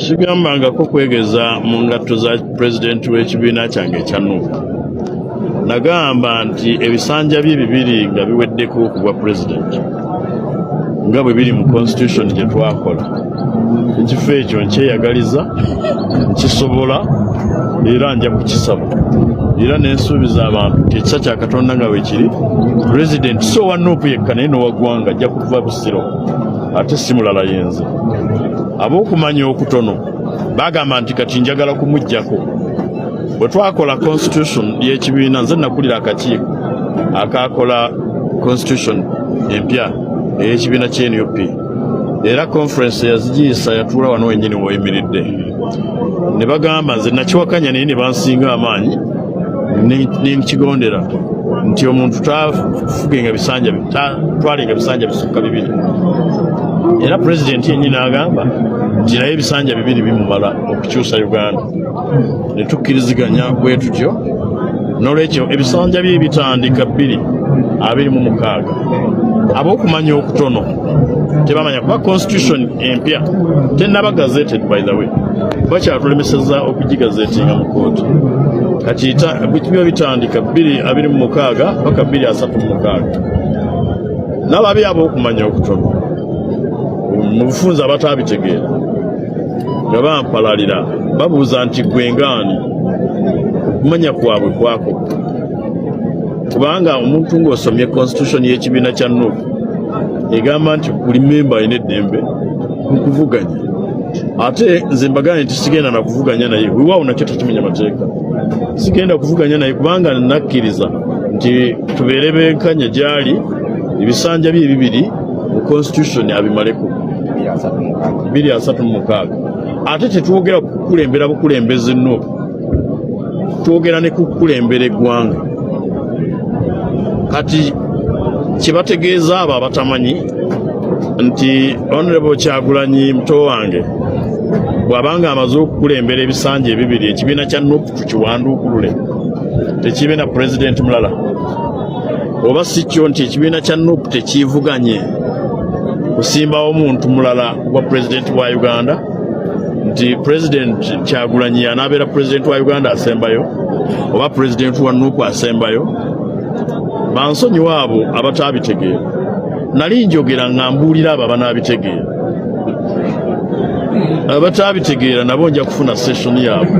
Sigambangako kwegeza mu ngatto za pulezidenti w'ekibiina kyange ekya Nuupu. Nagamba nti ebisanja bye bibiri nga biweddeko ku bwa pulezidenti nga bwe biri mu constitution gye twakola. Ekifo ekyo nkyeyagaliza, nkisobola era nja kukisaba. Era n'ensuubiza abantu nti ekisa kya Katonda nga bwe kiri, pulezidenti so wa Nuupu yekka naye n'owa ggwanga ajja kuva Busiro, ate si mulala yenze. Ab'okumanya okutono bagamba nti kati njagala kumuggyako. Bwe twakola constitution y'ekibiina, nze nakulira akakiiko akakola constitution empya ey'ekibiina ky'NUP, era conference yazigiisa yatuula wano wennyini w'oyimiridde. Ne bagamba nze nakiwakanya naye ne bansinga amaanyi ne nkigondera nti omuntu tafugenga bisanja, twalenga bisanja bisukka bibiri. Era pulezidenti yennyini agamba nti naye ebisanja bibiri bimumala okukyusa Uganda. Ne tukkiriziganya bwe tutyo, n'olwekyo ebisanja bye bitandika 226. Ab'okumanya okutono tebamanya kuba constitution empya tennaba gazetted by the way, bakyatulemesezza okugigazetinga mu kooti. Kati biba bitandika 226 paka 236. N'ababi ab'okumanya okutono mu bufunza abataabitegera nga bampalalira babuuza nti gwe ngaani, okumanya kwabwe kwako. Kubanga omuntu ng'osomye constitution y'ekibiina kya Nuupu egamba nti buli memba alina eddembe mu kuvuganya. Ate nze mbagane nti sigenda na kuvuganya naye, weewaawo nakyo takimenya mateeka. Sigenda kuvuganya naye kubanga nakkiriza nti tubeere benkanya gy'ali, ebisanja bye bibiri mu constitution abimaleko 236. Ate tetwogera kukulembera bukulembeze Nuupu, twogera ne kukulembera eggwanga. Kati kibategeeza abo abatamanyi nti Honorable Kyagulanyi muto wange bw'abanga amaze okukulembera ebisanja ebibiri, ekibiina kya Nuupu tukiwanduukulule, tekibe na pulezidenti mulala. Oba si kyo nti ekibiina kya Nuupu tekiivuganye kusimbawo omuntu mulala wa pulezidenti wa Uganda, nti pulezidenti Kyagulanyi anaabeera pulezidenti wa Uganda asembayo, oba pulezidenti wa Nuupu asembayo. Bansonyiwa abo abataabitegera. Nali njogera ng'ambuulira abo abanaabitegeera. Abataabitegera nabo nja kufuna session yaabwe.